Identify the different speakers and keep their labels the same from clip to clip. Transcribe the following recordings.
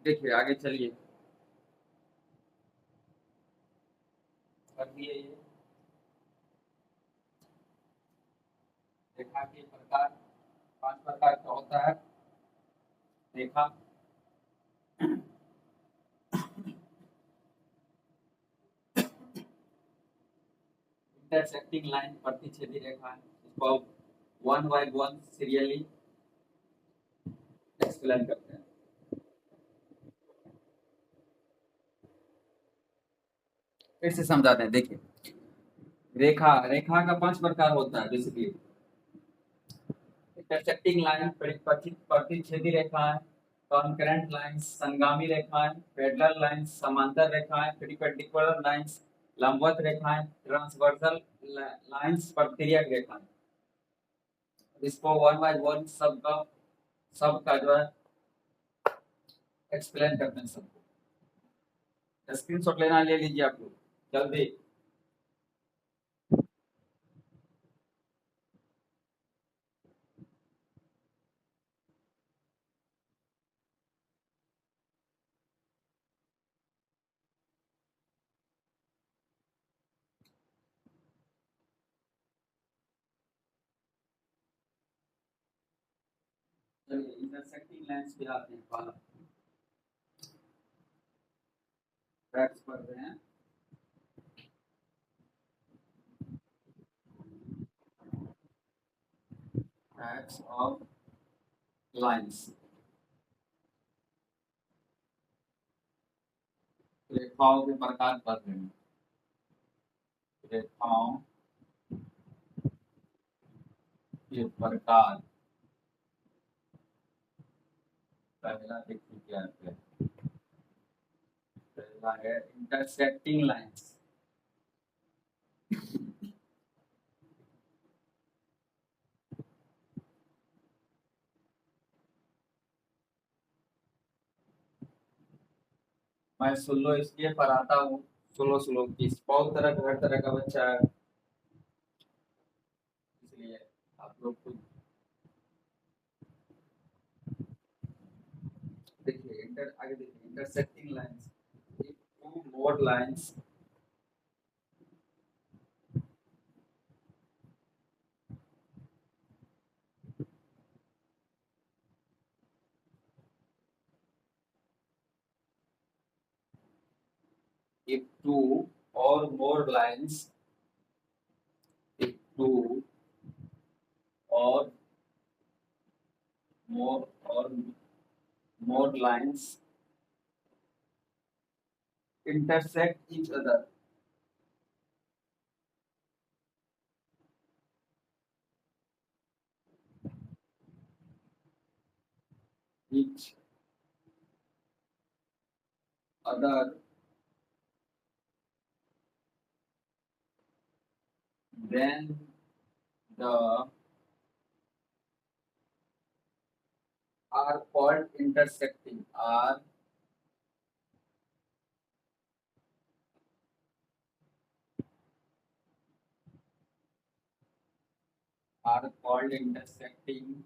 Speaker 1: देखिए आगे चलिए। कर दिए ये रेखा के प्रकार, 5 प्रकार का होता है रेखा। इंटरसेक्टिंग लाइन, प्रतिच्छेदी रेखा, इसको one by one serially explain करते हैं। फिर से समझाते हैं, देखिए। रेखा रेखा का 5 प्रकार होता है बेसिकली। इंटरसेक्टिंग लाइन, प्रतिच्छेदी रेखाएं, कॉन्करेंट लाइंस, संगामी रेखाएं, पैरेलल लाइंस, समांतर रेखाएं, परपेंडिकुलर लाइंस, लंबवत रेखाएं, ट्रांसवर्सल लाइंस, प्रतिरीयक रेखाएं। इसको वन बाय वन सबका जो है एक्सप्लेन करते हैं सबको। स्क्रीनशॉट लेना ले लीजिए आप लोग जल्दी। चलिए इंटरसेक्टिंग लाइंस पे आते हैं। पहला फैक्ट्स पढ़ रहे हैं। Facts of lines. रेखाओं के प्रकार पढ़ रहे हैं। रेखाओं के प्रकार। पहला देखिए क्या है। पहला है इंटरसेक्टिंग लाइंस। मैं सोलो इसलिए पढ़ाता हूँ, सोलो सोलो की बहुत तरह का, हर तरह का बच्चा है, इसलिए आप लोग खुद देखिए। इंटर आगे देखिए, intersecting lines, two more lines if two or more lines, if two or or more lines intersect each other, each other, then the are called intersecting, are called intersecting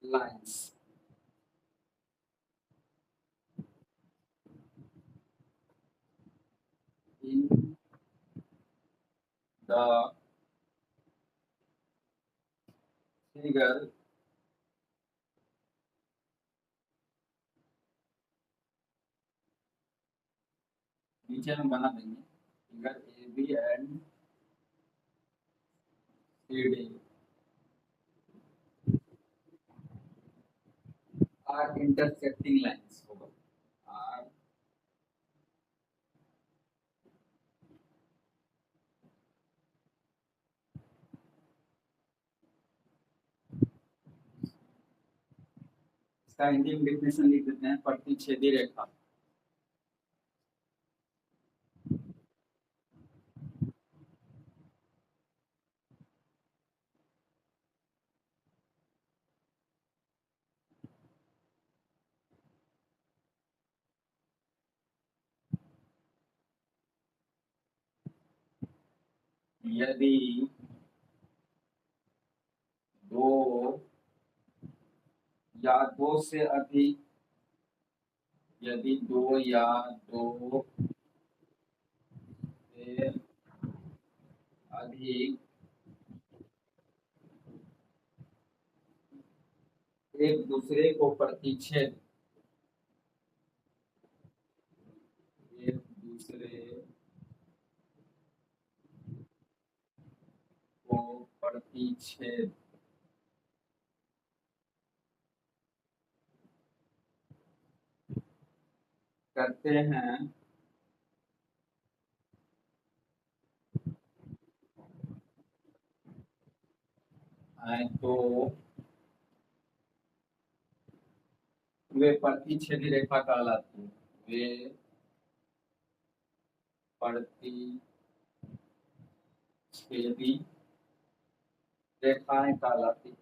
Speaker 1: lines. In the figure नीचे में बना देंगे, figure A B and C D are intersecting lines होगा। are इसका हिंदी में definition लिख देते हैं, प्रतिच्छेदी रेखा। यदि दो या दो से अधिक, यदि दो या दो से अधिक एक दूसरे को प्रतिच्छेद, एक दूसरे को प्रतिच्छेद करते हैं तो वे प्रतिच्छेदी रेखा कहलाती है। वे प्रतिच्छेदी रेखाएं कहलाती है।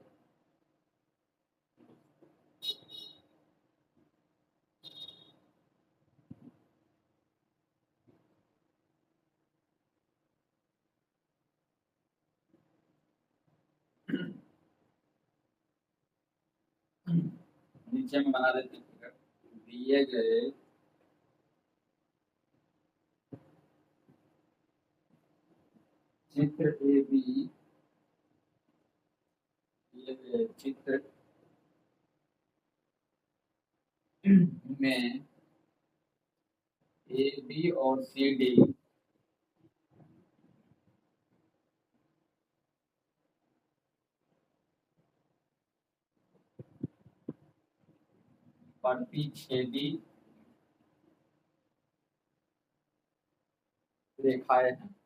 Speaker 1: नीचे में बना देते हैं, दिए गए चित्र ए बी, ये चित्र में ए बी और सी डी प्रतिच्छेदी रेखाएं हैं।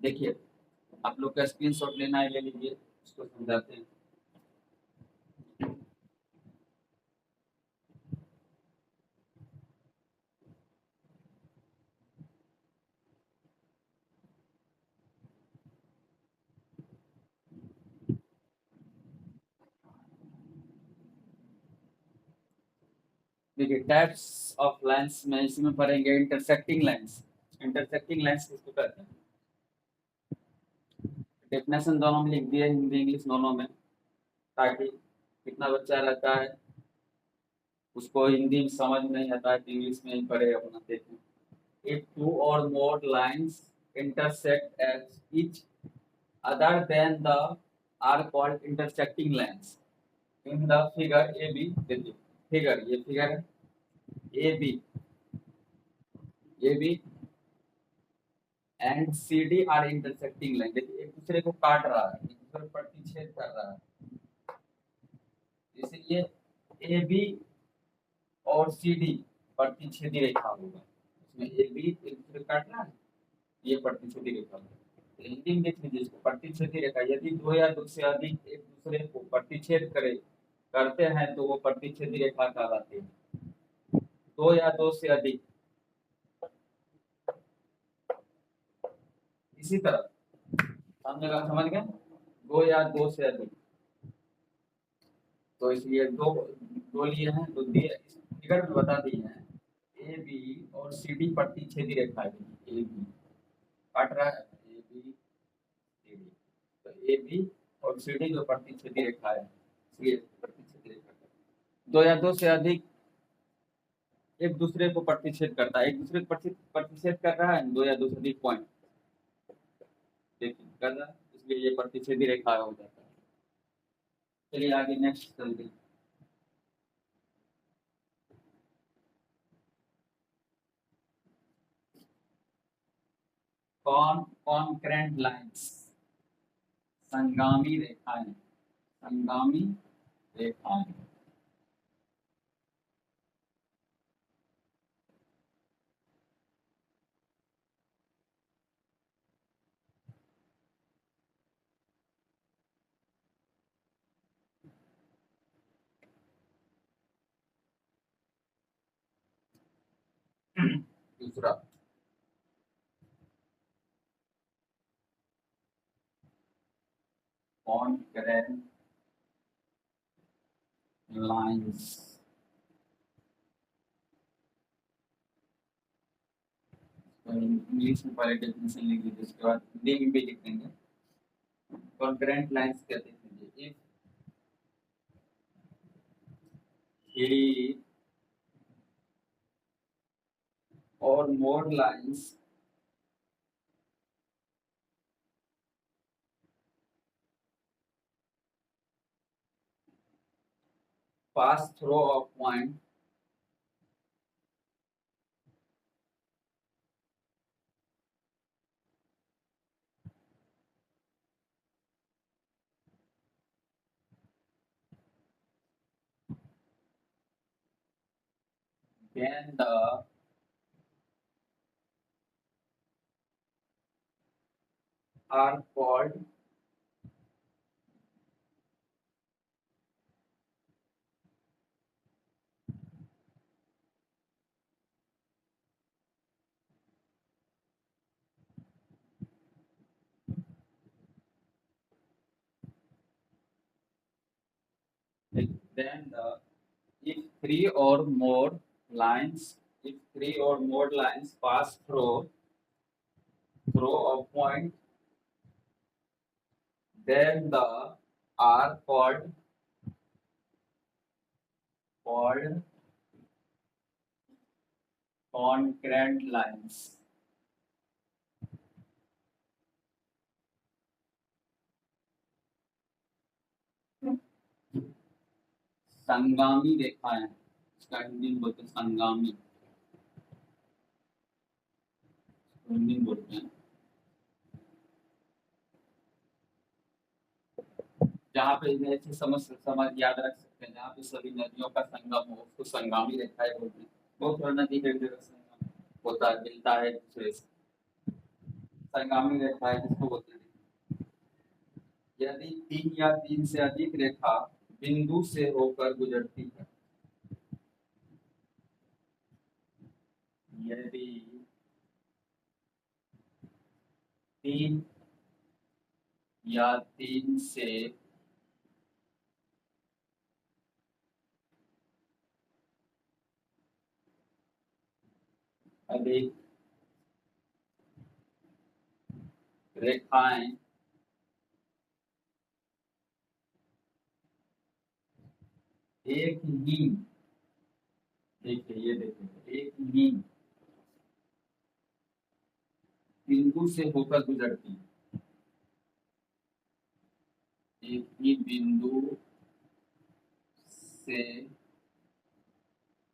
Speaker 1: देखिए, आप लोग का स्क्रीनशॉट लेना है, ले लीजिए, इसको समझाते हैं। देखिए, टाइप्स ऑफ लाइंस में इसी में पढ़ेंगे इंटरसेक्टिंग लाइंस। इंटरसेक्टिंग लाइंस किसको कहते हैं? डेफिनेशन दोनों में लिख दिए, हिंदी इंग्लिश दोनों में, ताकि कितना बच्चा रहता है उसको हिंदी में समझ नहीं आता है तो इंग्लिश में ही पढ़े अपना देखें। If two or more lines intersect at each other than the are called intersecting lines. In the figure AB, देखिए फिगर, ये फिगर है AB, AB and CD are intersecting line। देखिए एक दूसरे को काट रहा है, एक दूसरे को प्रतिच्छेद कर रहा है, इसलिए AB और CD प्रतिच्छेदी रेखा होगा। इसमें AB एक दूसरे काट रहा है, ये प्रतिच्छेदी रेखा होगा। हिंदी में देख लीजिए इसको, प्रतिच्छेदी रेखा, यदि दो या दो से अधिक एक दूसरे को प्रतिच्छेद करते हैं तो वो प्रतिच्छेदी रेखा कहलाती है। दो या दो से अधिक, इसी तरह समझ गए, दो या दो से अधिक, तो इसलिए दो दो लिए हैं तो दिए फिगर में बता दी है। ए बी और सी डी प्रतिच्छेदी रेखा है। ए बी काट रहा है, ए बी सी डी, तो ए बी और सी डी जो प्रतिच्छेदी रेखा है, इसलिए प्रतिच्छेदी रेखा दो या दो से अधिक एक दूसरे को प्रतिच्छेद करता है, एक दूसरे को प्रतिच्छेद कर रहा है, दो या दो से अधिक पॉइंट कर रहा है, इसलिए ये प्रतिच्छेदी रेखा हो जाता है। चलिए आगे नेक्स्ट चलते हैं। कॉन्करेंट लाइंस, संगामी रेखाएं, संगामी रेखाएं। दूसरा कॉन्करेंट लाइंस, इंग्लिश में पहले डेफिनेशन लिख लीजिए, उसके बाद हिंदी में भी लिख देंगे। कॉन्करेंट लाइंस कहते हैं इफ थ्री और मोर lines pass through a point then the are called then the if three or more lines, if three or more lines pass through a point, then the are called concurrent lines. संगामी रेखाएं, इसका हिंदी में बोलते हैं संगामी, हिंदी में बोलते हैं जहाँ पे ऐसे समझ याद रख सकते हैं, जहाँ पे सभी नदियों का संगम हो उसको संगामी रेखाएं बोलते हैं। बहुत थोड़ा नदी के संगम होता है, मिलता है एक दूसरे से, संगामी रेखाएं किसको बोलते हैं। यदि तीन या तीन से अधिक रेखा बिंदु से होकर गुजरती है, यदि तीन या तीन से अधिक रेखाएं एक ही, देखिए ये देखिए, एक ही बिंदु से होकर गुजरती है, एक ही बिंदु से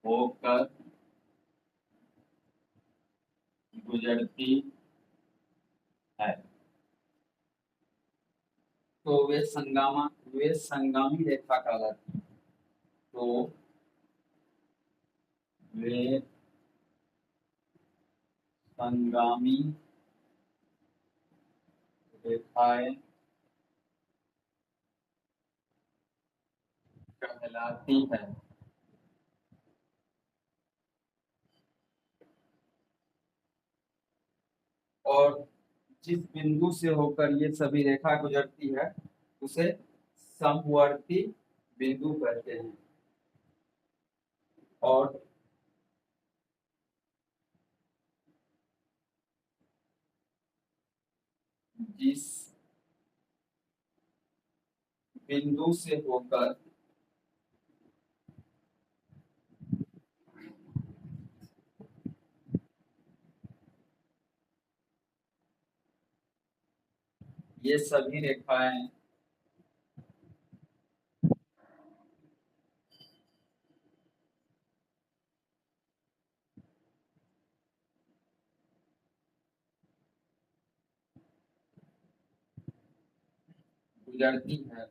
Speaker 1: होकर गुजरती है, तो वे संगामी रेखा कहलाती है। तो वे संगामी रेखाएं कहलाती है। और जिस बिंदु से होकर ये सभी रेखा गुजरती है उसे समवर्ती बिंदु कहते हैं। और जिस बिंदु से होकर ये सभी रेखाएं गुजरती है,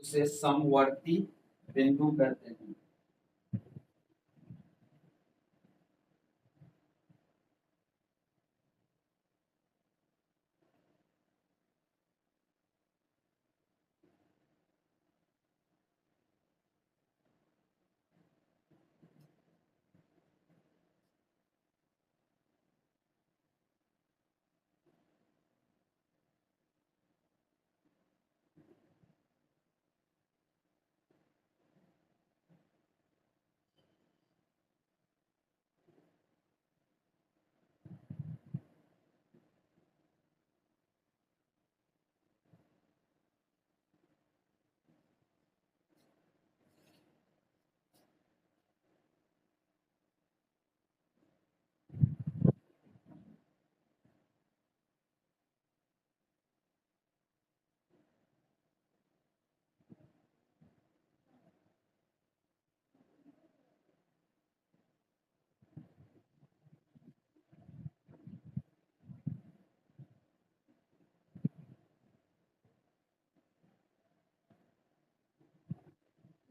Speaker 1: उसे समवर्ती बिंदु कहते हैं।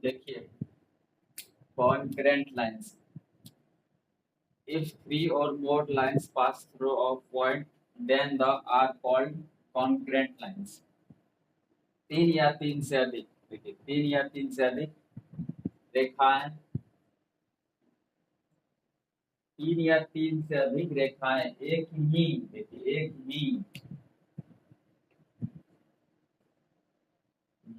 Speaker 1: देखिए, concurrent lines, if three or more lines pass through a point, then the are called concurrent lines। तीन या तीन से अधिक, देखिए तीन या तीन से अधिक रेखाएं, तीन या तीन से अधिक रेखाएं एक ही, देखिए एक ही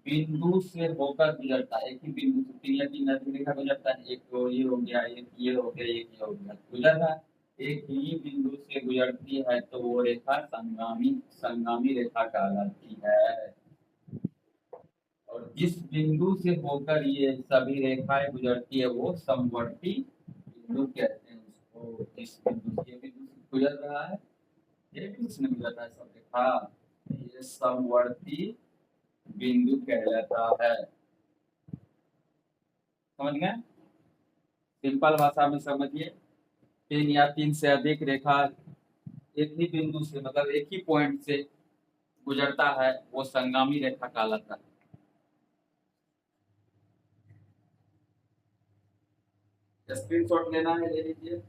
Speaker 1: बिंदु से होकर गुजरता है, एक ही बिंदु से तीन या तीन अधिक रेखा गुजरता है, एक तो ये हो गया, एक ये हो गया, एक ये हो गया, गुजर रहा है, एक ही बिंदु से गुजरती है तो वो रेखा संगामी संगामी रेखा कहलाती है। और जिस बिंदु से होकर ये सभी रेखाएं गुजरती है वो समवर्ती बिंदु कहते हैं उसको। जिस बिंदु से ये बिंदु से गुजर रहा है, ये बिंदु से गुजर रहा है सब रेखा, ये समवर्ती बिंदु कहलाता है। समझ गए? सिंपल भाषा में समझिए, तीन या तीन से अधिक रेखा एक ही बिंदु से, मतलब एक ही पॉइंट से गुजरता है वो संगामी रेखा कहलाता है। स्क्रीनशॉट लेना है ले लीजिए।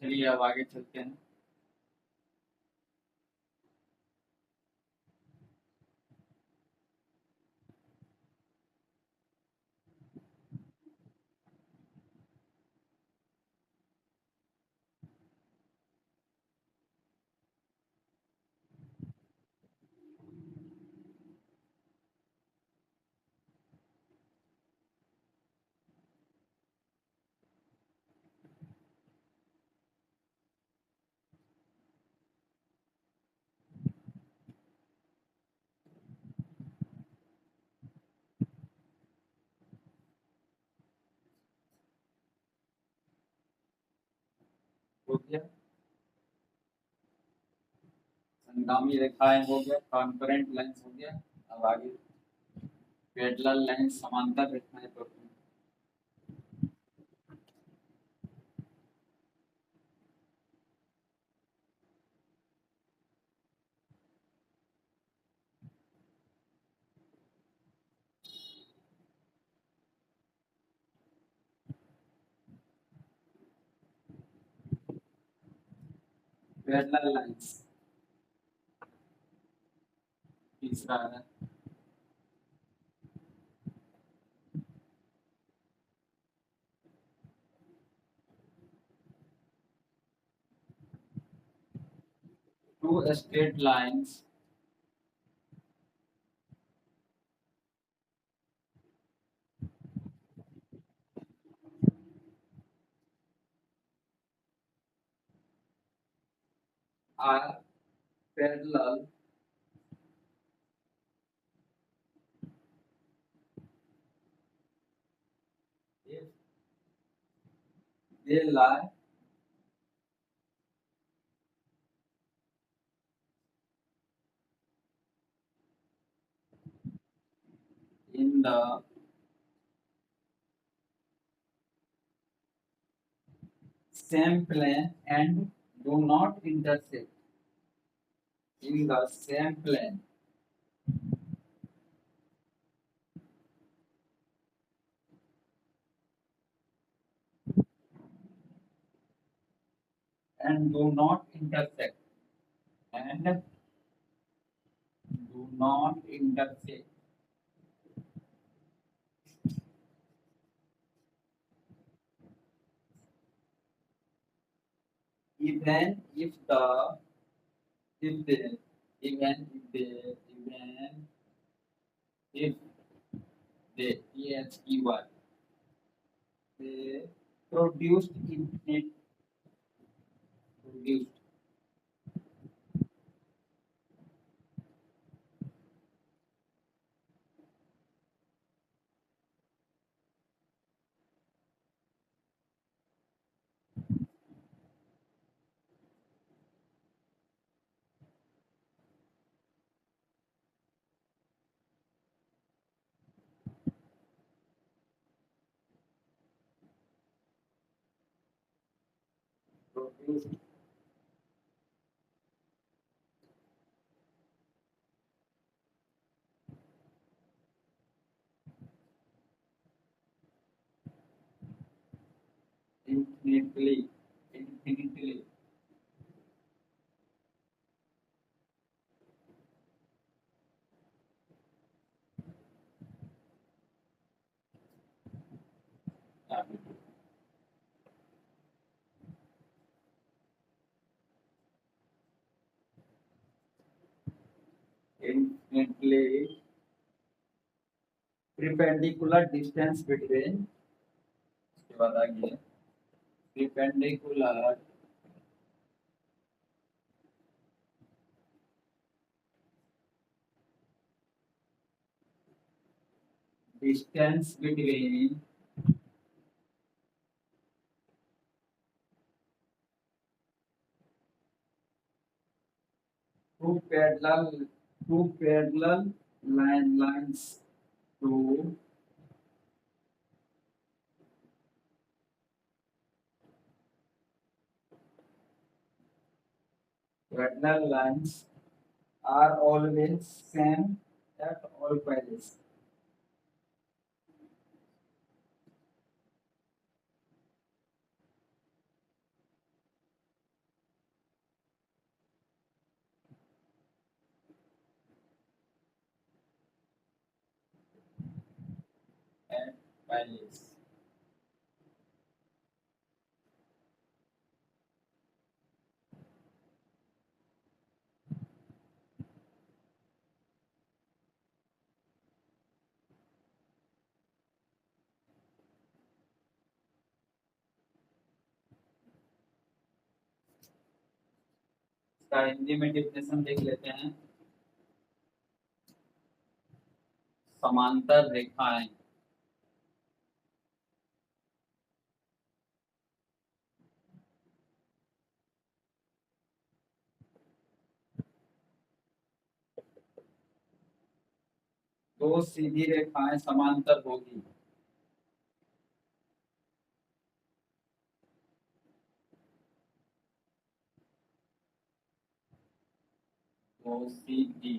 Speaker 1: चलिए अब आगे चलते हैं। हो गया, संगामी रेखाएं हो गया, कॉन्करेंट लाइंस हो गया। अब आगे पैरेलल लाइन, समांतर रेखाएं पढ़ते हैं। पैरेलल लाइंस तीसरा है। Two straight lines are parallel if they lie in the same plane and do not intersect in the same plane, and do not intersect, and do not intersect, even if the if they even if they even if they they produced infinite produced produced infinitely. Infinitely perpendicular distance between, इसके बाद आ गया perpendicular distance between two parallel two parallel lines, two parallel lines are always same at all places. At places. इसका हिंदी में definition देख लेते हैं। समांतर रेखाएं दो सीधी रेखाएं समांतर होगी। दो सीधी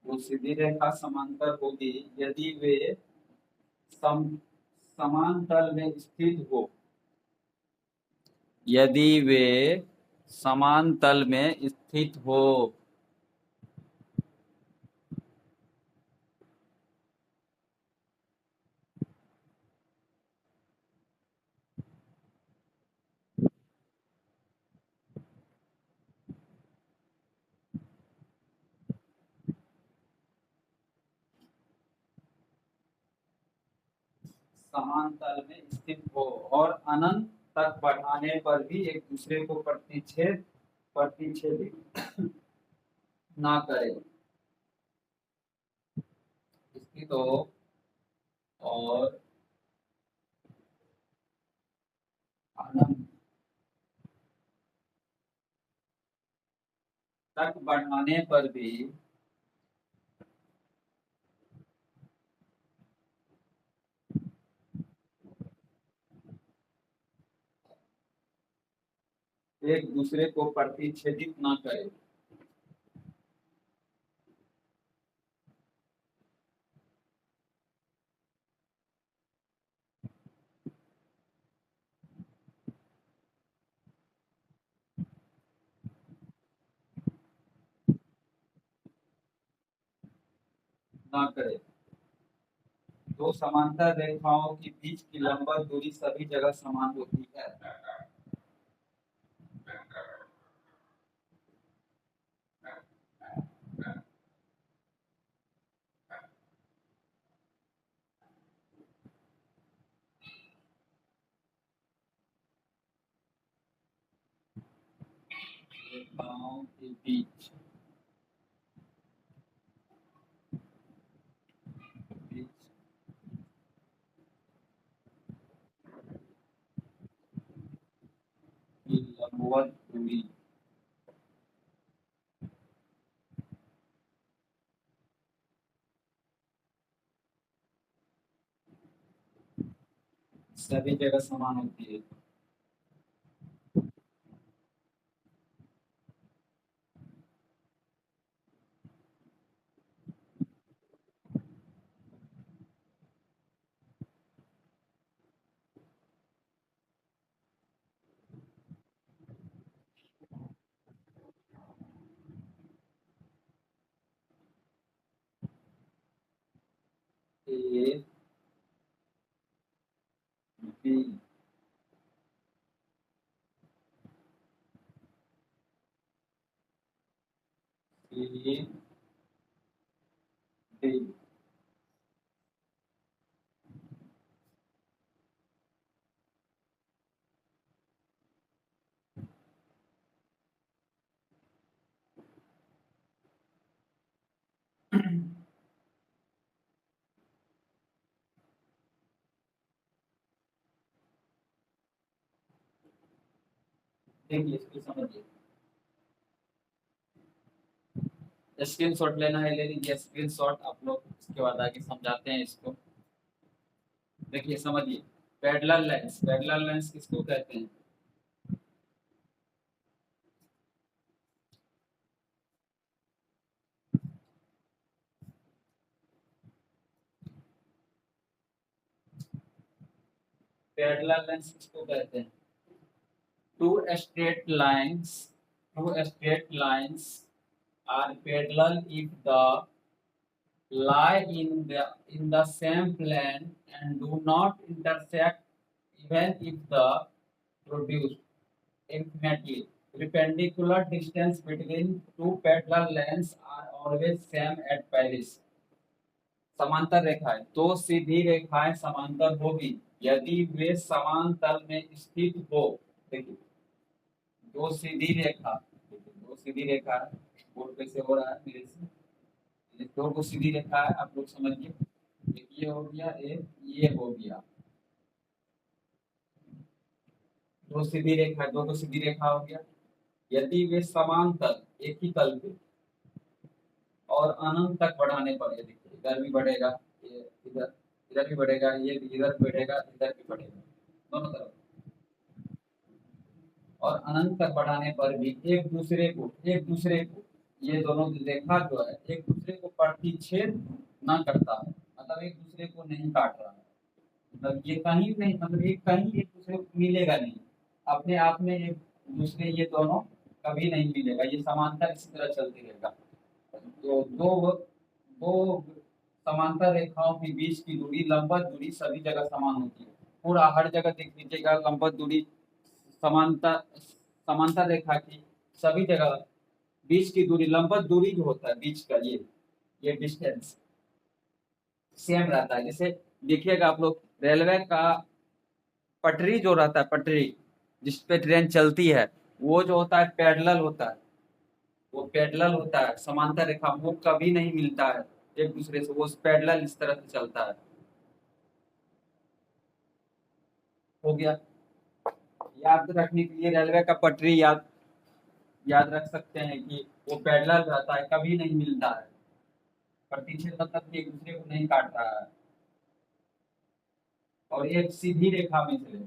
Speaker 1: वो सीधी रेखा समांतर होगी यदि वे सम समान तल में स्थित हो। यदि वे समान तल में स्थित हो। समान तल में स्थित हो और अनंत तक बढ़ाने पर भी एक दूसरे को प्रतिच्छेदित ना करे। स्थित हो और अनंत तक बढ़ाने पर भी एक दूसरे को प्रतिच्छेदित ना करे। ना करे। दो समांतर रेखाओं के बीच की लंबवत दूरी सभी जगह समान होती है। रेखाओं के बीच बीच की लंबवत दूरी सभी जगह समान होती है। A B C D. देखिए इसको समझिए। स्क्रीनशॉट लेना है ले लीजिए स्क्रीनशॉट आप लोग, इसके बाद आगे समझाते हैं इसको। देखिए समझिए। पैरेलल लाइंस किसको कहते हैं? पैरेलल लाइंस किसको कहते हैं? Two straight lines, two straight lines are parallel if the lie in the same plane and do not intersect even if the produced infinitely. Perpendicular distance between two parallel lines are always same at Paris. समांतर रेखाएं दो सीधी रेखाएं समांतर होगी यदि वे समान तल में स्थित हो। देखिए दो सीधी रेखा, दो सीधी रेखा है, बोर्ड पे से हो रहा है मेरे से, ये दो सीधी रेखा है, आप लोग समझिए। एक ये हो गया, एक ये हो गया, दो सीधी रेखा, दो सीधी रेखा हो गया। यदि वे समान तल, एक ही तल पे और अनंत तक बढ़ाने पर, ये देखिए इधर भी बढ़ेगा, ये इधर इधर भी बढ़ेगा, ये इधर बढ़ेगा, इधर भी बढ़ेगा, दोनों तरफ, और अनंत तक बढ़ाने पर भी एक दूसरे को ये दोनों रेखा जो है एक दूसरे को प्रतिच्छेद न करता है, मतलब एक दूसरे को नहीं काट रहा है, मतलब ये कहीं नहीं, मतलब ये कहीं एक दूसरे को मिलेगा नहीं, अपने आप में एक दूसरे ये दोनों कभी नहीं मिलेगा, ये समांतर इसी तरह चलती रहेगा। तो दो दो समांतर रेखाओं के बीच की दूरी, लंबवत दूरी सभी जगह समान होती है, पूरा हर जगह देख लीजिएगा लंबवत दूरी, समांतर समांतर रेखा की सभी जगह बीच की दूरी, लंबवत दूरी जो होता है बीच का, ये डिस्टेंस सेम रहता है। जैसे देखिएगा आप लोग रेलवे का पटरी जो रहता है, पटरी जिस पे ट्रेन चलती है, वो जो होता है पैरेलल होता है, वो पैरेलल होता है, समांतर रेखा, वो कभी नहीं मिलता है एक दूसरे से, वो पैरेलल इस तरह से चलता है। हो गया। याद रखने के लिए रेलवे का पटरी याद याद रख सकते हैं कि वो पैरेलल रहता है, कभी नहीं मिलता है, प्रतिच्छेद मतलब कि एक दूसरे को नहीं काट रहा है, और एक सीधी रेखा में चले।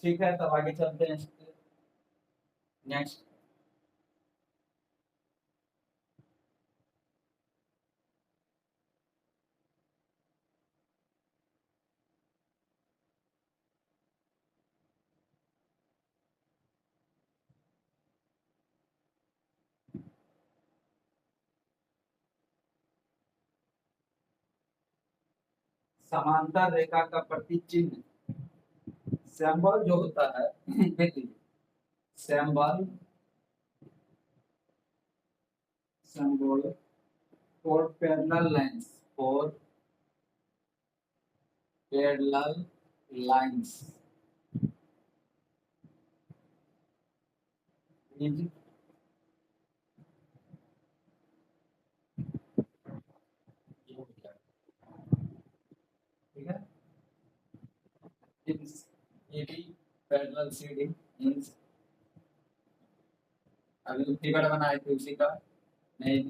Speaker 1: ठीक है, तब आगे चलते हैं नेक्स्ट। समांतर रेखा का प्रतिचिह्न, सिंबल जो होता है देखिए, symbol symbol for parallel lines, for parallel lines is, ठीक है, इन एबी पैरेलल सीडी इन, अभी जो फिगर बनाए थे उसी का, नहीं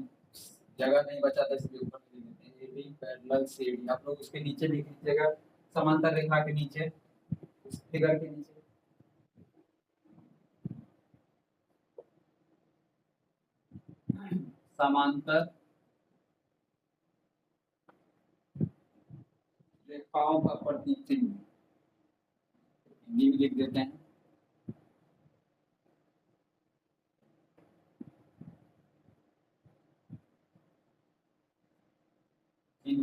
Speaker 1: जगह नहीं बचा था इसलिए ऊपर लिख देते हैं, एबी पैरेलल सीडी, आप लोग उसके नीचे लिख लीजिएगा, समांतर रेखा के नीचे, उस फिगर के नीचे। समांतर रेखाओं का प्रतिचिह्न हिंदी में लिख देते हैं।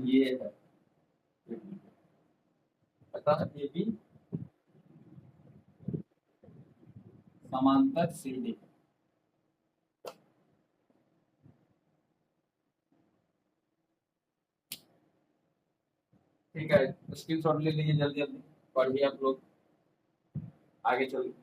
Speaker 1: ये है, पता है, ये भी समांतर सीधी। ठीक है, स्क्रीनशॉट ले लीजिए जल्दी जल्दी, पढ़िए आप लोग, आगे चलिए।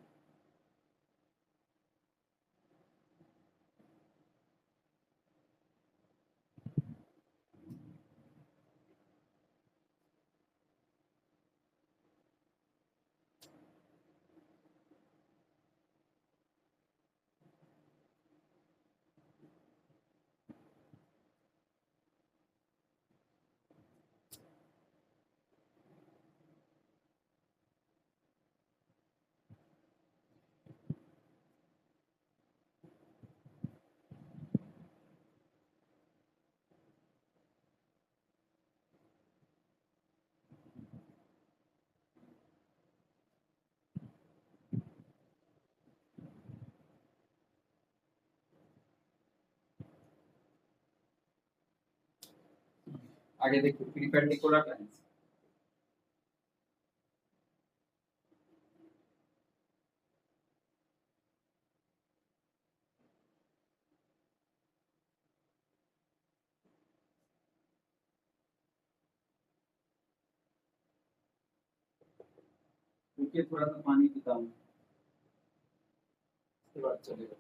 Speaker 1: आगे देखिए परपेंडिकुलर लाइंस। रुकिए थोड़ा सा पानी पीता हूँ, उसके बाद चलेगा।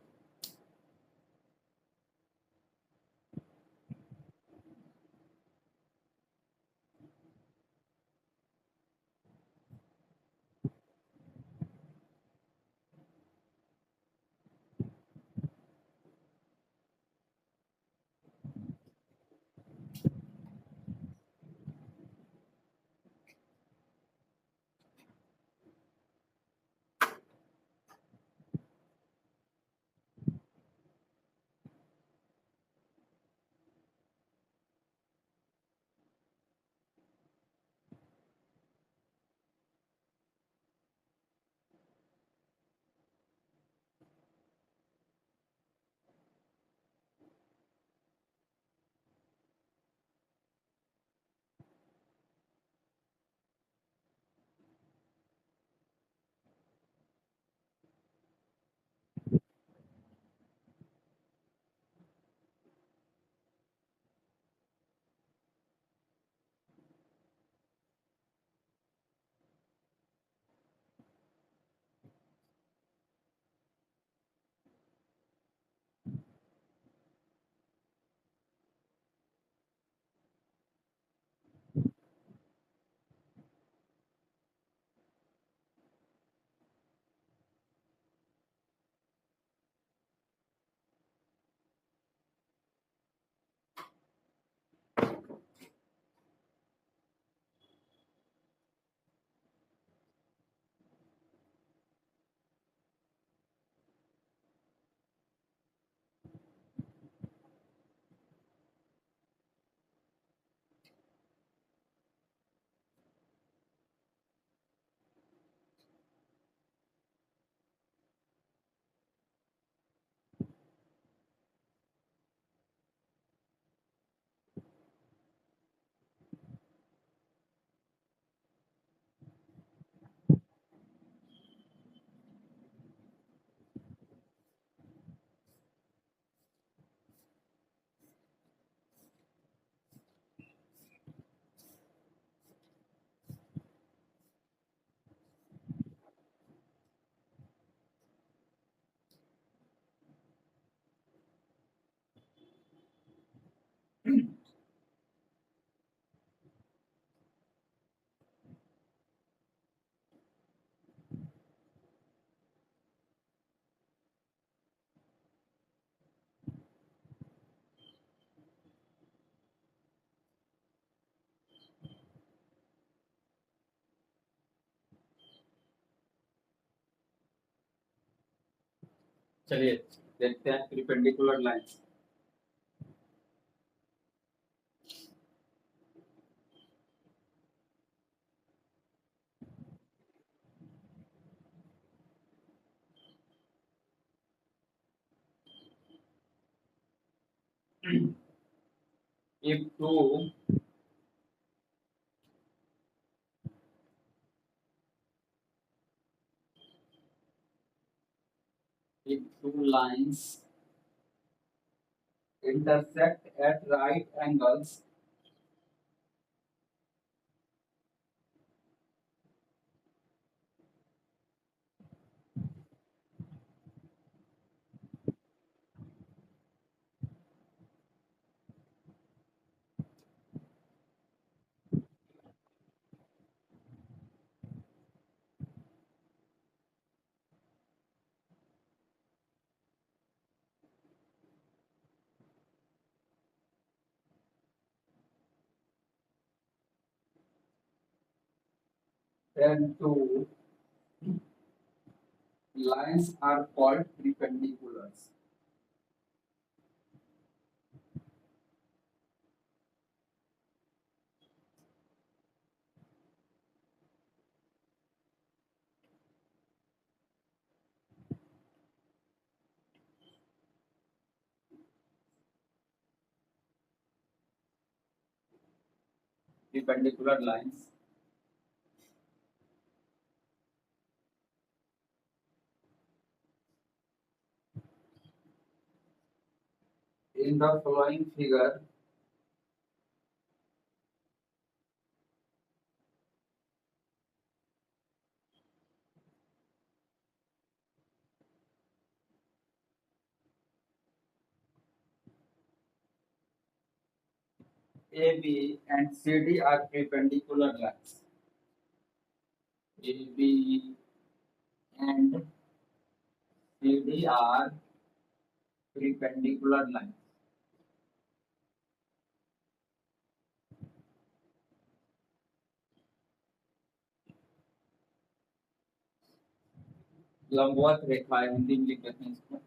Speaker 1: चलिए देखते हैं perpendicular lines. if two if two lines intersect at right angles, then two lines are called perpendiculars. perpendicular lines in the following figure. AB and CD are perpendicular lines. AB and CD are perpendicular lines. लंबवत रेखा है, हिंदी में लिख देते हैं इसको।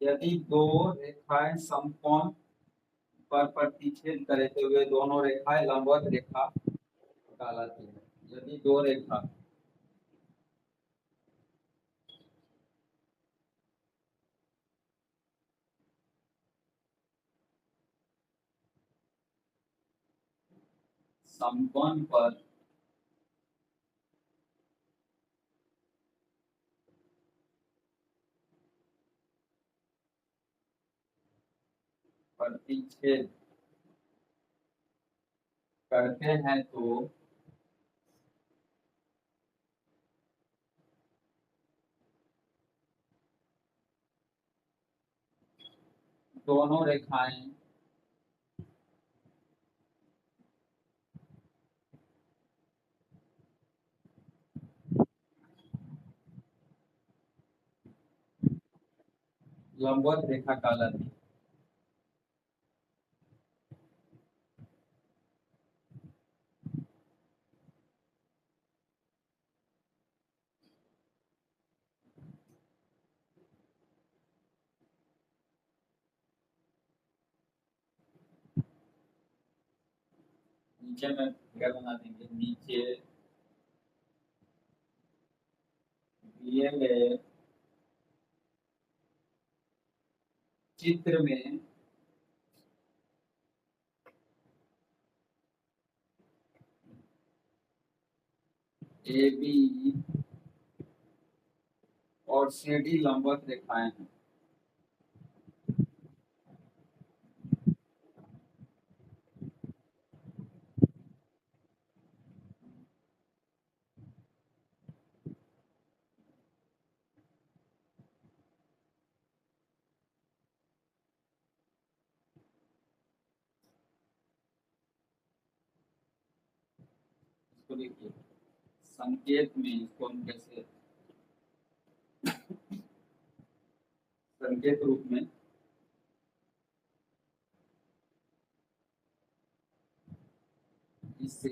Speaker 1: यदि दो रेखाएं समकोण पर प्रतिच्छेद करे तो वे दोनों रेखाएं लंबवत रेखा कहलाती है। यदि दो रेखा समकोण पर प्रतिच्छेद करते हैं तो दोनों रेखाएं लंबवत रेखा कहलाती है। नीचे में क्या बना देंगे, नीचे दिए गए चित्र में ए बी और सी डी लंबवत रेखाएं हैं। इसको देखिए संकेत में, इसको हम कैसे संकेत रूप में इसे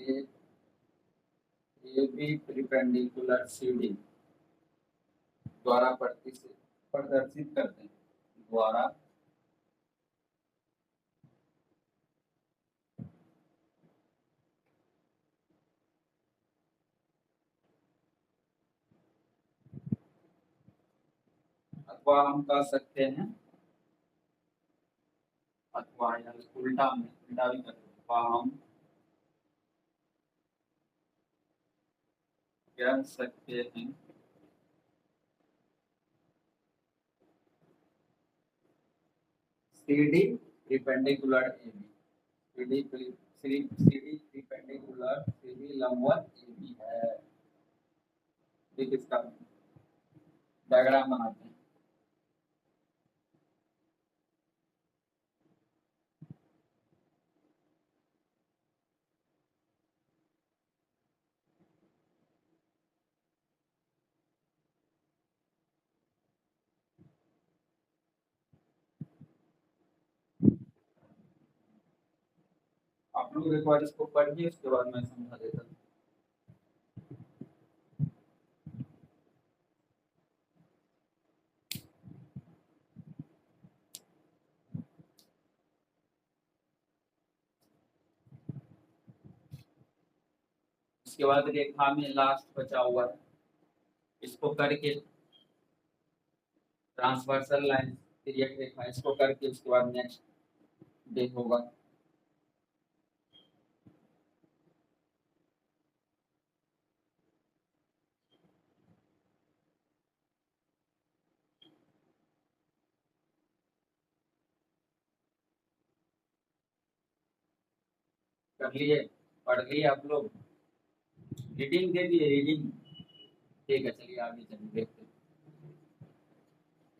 Speaker 1: A B perpendicular C D द्वारा प्रदर्शित करते हैं। द्वारा अथवा हम कह सकते हैं, अथवा या उल्टा में उल्टा भी कर सकते हैं, अथवा हम कह सकते हैं C D perpendicular A B, C D perpendicular C D लंबवत ए बी है। देखिए इसका डायग्राम बनाते हैं। आप लोग एक बार इसको पढ़िए, उसके बाद मैं समझा देता हूँ। उसके बाद रेखा में लास्ट बचा हुआ है इसको करके ट्रांसवर्सल लाइन तिर्यक रेखा, इसको करके उसके बाद नेक्स्ट डे होगा। कर लिए, पढ़ लिए आप लोग, रीडिंग दे दिए रीडिंग। ठीक है, चलिए आगे चलिए देखते हैं,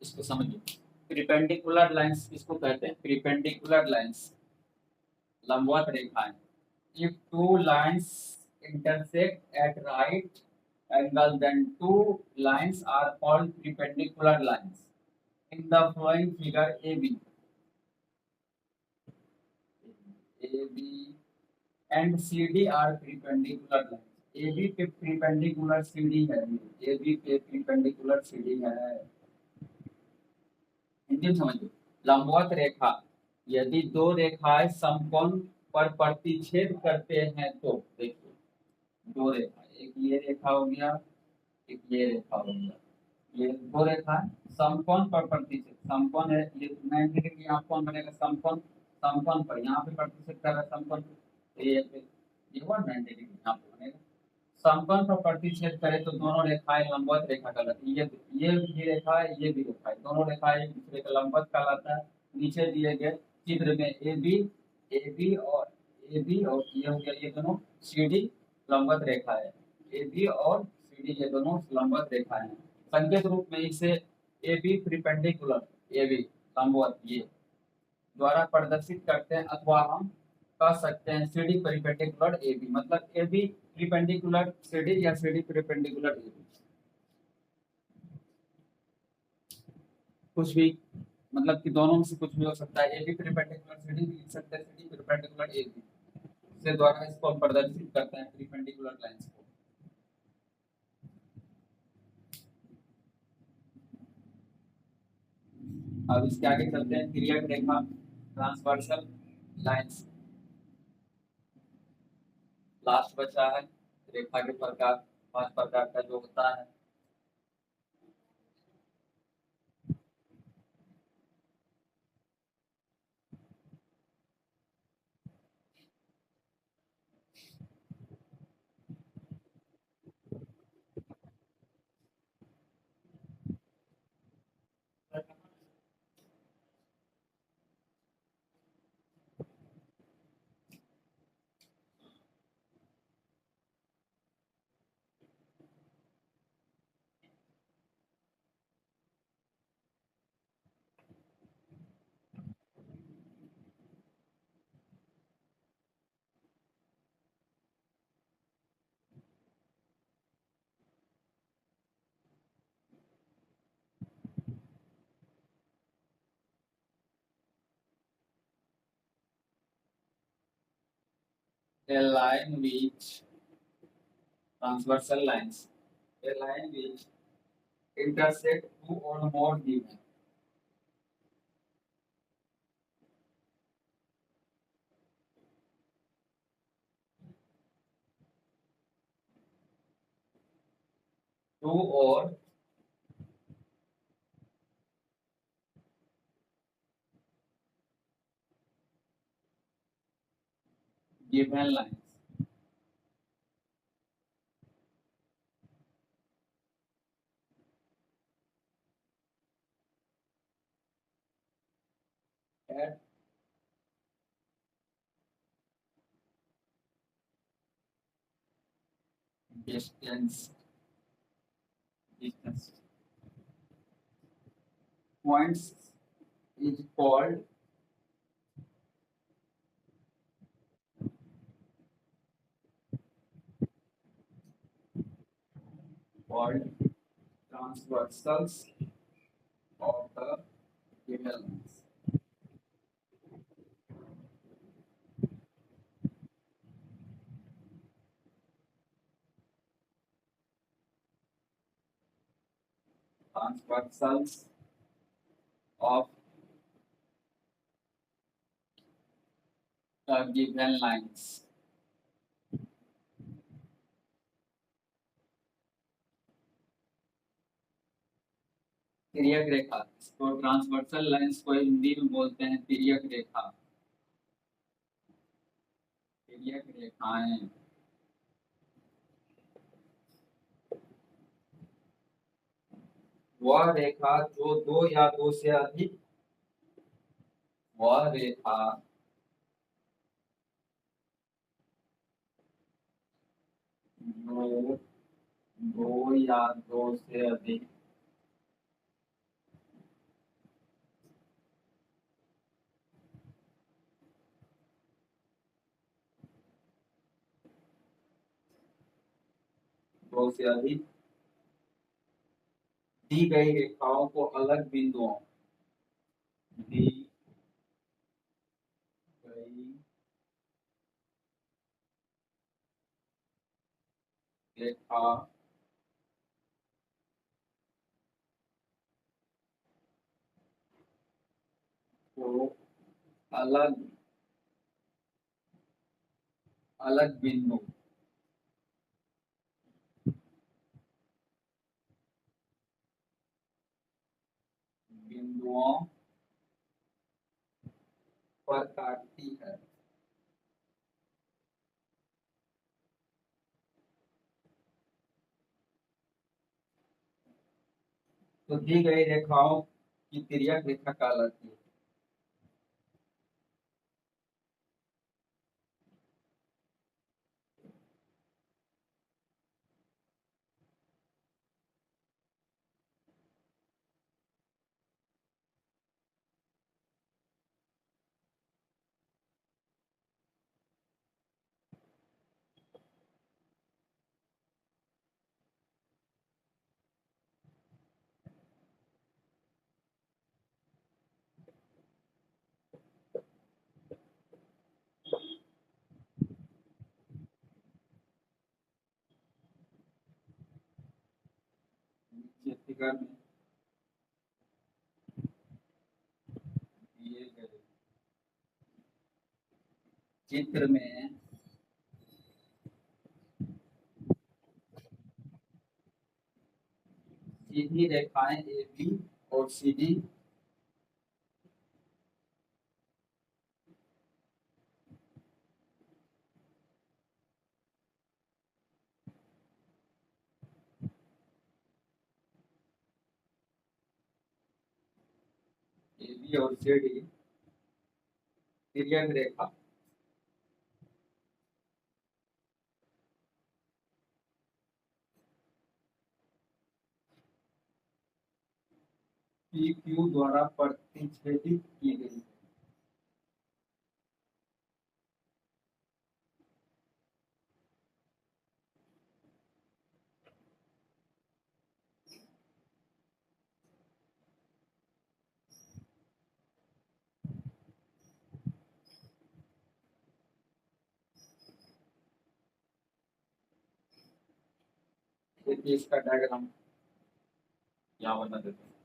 Speaker 1: इसको समझिए। प्रीपेंडिकुलर लाइंस किसको कहते हैं? प्रीपेंडिकुलर लाइंस, लंबवत रेखाएं। If two lines intersect at right angle, then two lines are called perpendicular lines. In the following figure, AB and CD are perpendicular lines. AB पे perpendicular CD है, AB पे perpendicular CD है। हिंदी में समझिए। लंबवत रेखा, यदि दो रेखाएं समकोण पर प्रतिच्छेद करते हैं तो देखिए, दो रेखा, एक ये रेखा हो गया, एक ये रेखा हो गया, ये दो रेखा समकोण पर प्रतिच्छेद, समकोण है ये 90 डिग्री, यहाँ कौन बनेगा? समकोण, समकोण पर यहाँ पे प्रतिच्छेद कर रहा है समकोण, तो ये 190 डिग्री यहाँ पे बनेगा। समकोण पर प्रतिच्छेद करे तो दोनों रेखाएं लंबवत रेखा कहलाती है। ये भी रेखा है, ये भी रेखा है, दोनों रेखाएं एक दूसरे का लंबवत कहलाता है। नीचे दिए गए चित्र में ए बी और ये हो गया, ये दोनों सी डी लंबवत रेखा है। ए बी और सी डी ये दोनों लंबवत रेखा है। संकेत रूप में इसे A B perpendicular, A B लंबवत ये द्वारा प्रदर्शित करते हैं, अथवा हम कह सकते हैं सीडी परिपेंडिकुलर ए बी, मतलब ए बी प्रिपेंडिकुलर सीडी या सीडी प्रिपेंडिकुलर ए बी, कुछ भी, मतलब कि दोनों में से कुछ भी हो सकता है। ए बी प्रिपेंडिकुलर सीडी भी लिख सकते हैं, सीडी प्रिपेंडिकुलर ए बी से द्वारा इसको हम प्रदर्शित करते हैं प्रिपेंडिकुलर लाइंस को। अब इसके आगे चलते हैं, तिर्यक रेखा, ट्रांसवर्सल लाइंस। लास्ट बचा है रेखा के प्रकार, 5 प्रकार का जो होता है। A line which transversal lines, a line which intersect two or more or given lines at distance points is called transversals of the given lines. Transversals of the given lines. तिर्यक रेखा, इसको ट्रांसवर्सल लाइंस को हिंदी में बोलते हैं तिर्यक रेखा, तिर्यक रेखाएं। वह रेखा जो दो या दो से अधिक, वह रेखा जो दो या दो से अधिक दो से अधिक दी गई रेखाओं को अलग बिंदुओं, दी गई रेखा को अलग अलग बिंदुओं पर काटती है। तो दी गई रेखाओं की तिर्यक रेखा कहलाती है। नीचे फिगर में दिए गए चित्र में सीधी रेखाएं ए बी और सी डी, ए बी और सी डी तिर्यक रेखा पी क्यू द्वारा प्रतिच्छेदित की गई। देखिए इसका डायग्राम यहाँ बना देते हैं।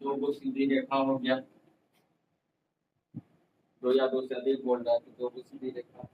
Speaker 1: दो को सीधी रेखा हो गया, दो या दो से अधिक बोल रहा है तो दो को सीधी रेखा।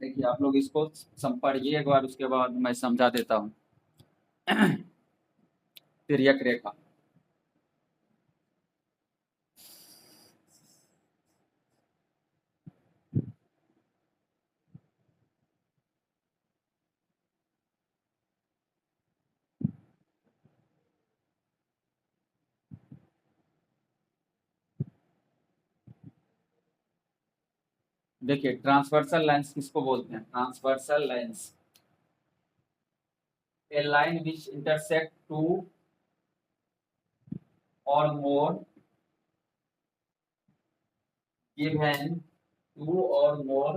Speaker 1: देखिए आप लोग इसको पढ़िए एक बार, उसके बाद मैं समझा देता हूँ। तिर्यक रेखा, देखिए ट्रांसवर्सल लाइंस किसको बोलते हैं? Transversal lines, a line which intersect two or more given two or more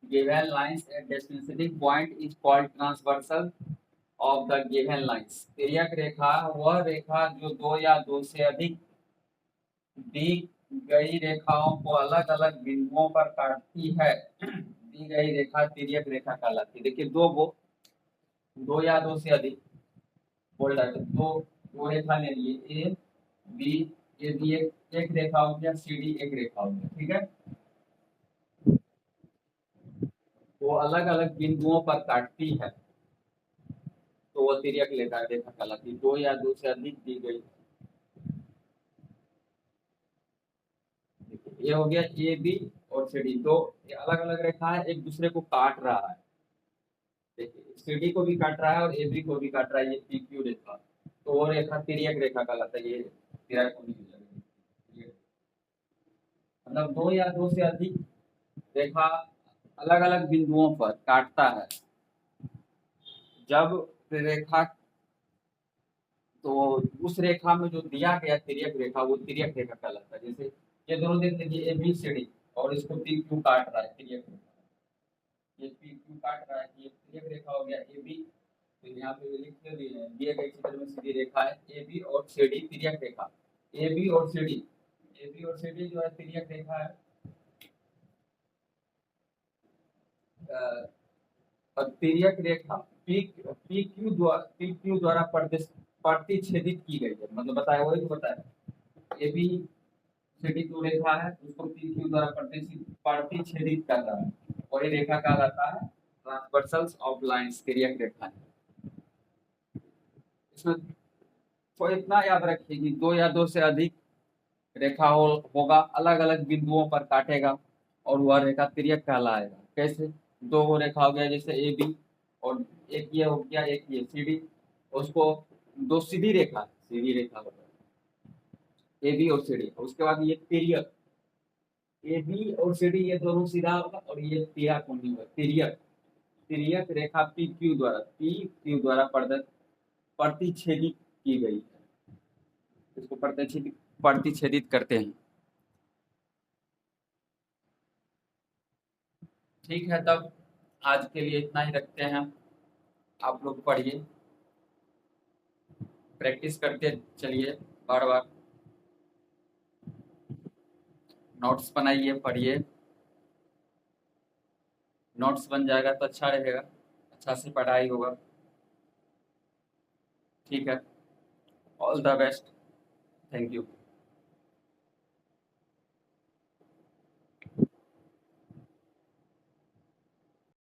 Speaker 1: given lines at the specific point is called transversal of the given lines। तिर्यक रेखा वह रेखा जो दो या दो से अधिक दी गई रेखाओं को अलग अलग बिंदुओं पर काटती है, दी गई रेखा तिर्यक रेखा कहलाती है। देखिए दो या दो से अधिक बोल रहा है, दो रेखा ले लिए, ए बी, ए बी एक रेखा हो गया, सी डी एक रेखा हो गया, ठीक है। वो अलग अलग बिंदुओं पर काटती है तो वो तिर्यक रेखा कहलाती है। दो या दो से अधिक दी गई, ये हो गया ए बी और सी डी, दो अलग अलग रेखा है, एक दूसरे को काट रहा है। देखिए सी डी को भी काट रहा है और ए बी को भी काट रहा है, ये पी क्यू रेखा, तो वो रेखा तिर्यक रेखा कहलाता है। ये तिर्यक होनी चाहिए, मतलब दो या दो से अधिक रेखा अलग अलग बिंदुओं पर काटता है। जब रेखा तो उस रेखा में जो दिया गया तिर्यक रेखा वो तिर्यक रेखा कहलाता है। जैसे ये दोनों देख लीजिए, ए बी सी डी, और इसको पी क्यू काट रहा है तिर्यक रेखा, ये पी क्यू काट रहा है, ये तिर्यक रेखा हो गया ए बी। तो यहाँ पे लिख के दिए हैं, दिए गए चित्र में सीधी रेखा है ए बी और C D तिर्यक Rekha, A B और सी डी, ए बी और सी डी जो है तिर्यक रेखा है। और तिर्यक रेखा पी क्यू द्वारा प्रतिच्छेदित की गई है, मतलब बताया वही तो बताया, ए बी सी डी दो रेखा है, उसको पी क्यू द्वारा प्रतिच्छेदित कर रहा है, और ये रेखा कहलाता है ट्रांसवर्सल्स ऑफ लाइंस, तिर्यक रेखा। इसमें तो इतना याद रखिए कि दो या दो से अधिक रेखा होगा, अलग अलग बिंदुओं पर काटेगा और वह रेखा तिर्यक कहलाएगा। कैसे? दो रेखा हो गया जैसे ए बी, और एक ये हो गया, एक ये सी डी, उसको दो सीधी रेखा हो गया ए बी और सी डी। उसके बाद ये तिर्यक, ए बी और सी डी ये दोनों सीधा होगा और ये तिर्यक नहीं होगा, तिर्यक। तिर्यक रेखा पी क्यू द्वारा प्रतिच्छेदित की गई है, इसको प्रतिच्छेदित करते हैं। ठीक है, तब आज के लिए इतना ही रखते हैं। आप लोग पढ़िए, प्रैक्टिस करते चलिए, बार बार नोट्स बनाइए, पढ़िए, नोट्स बन जाएगा तो अच्छा रहेगा, अच्छा से पढ़ाई होगा। ठीक है, all the best, thank you.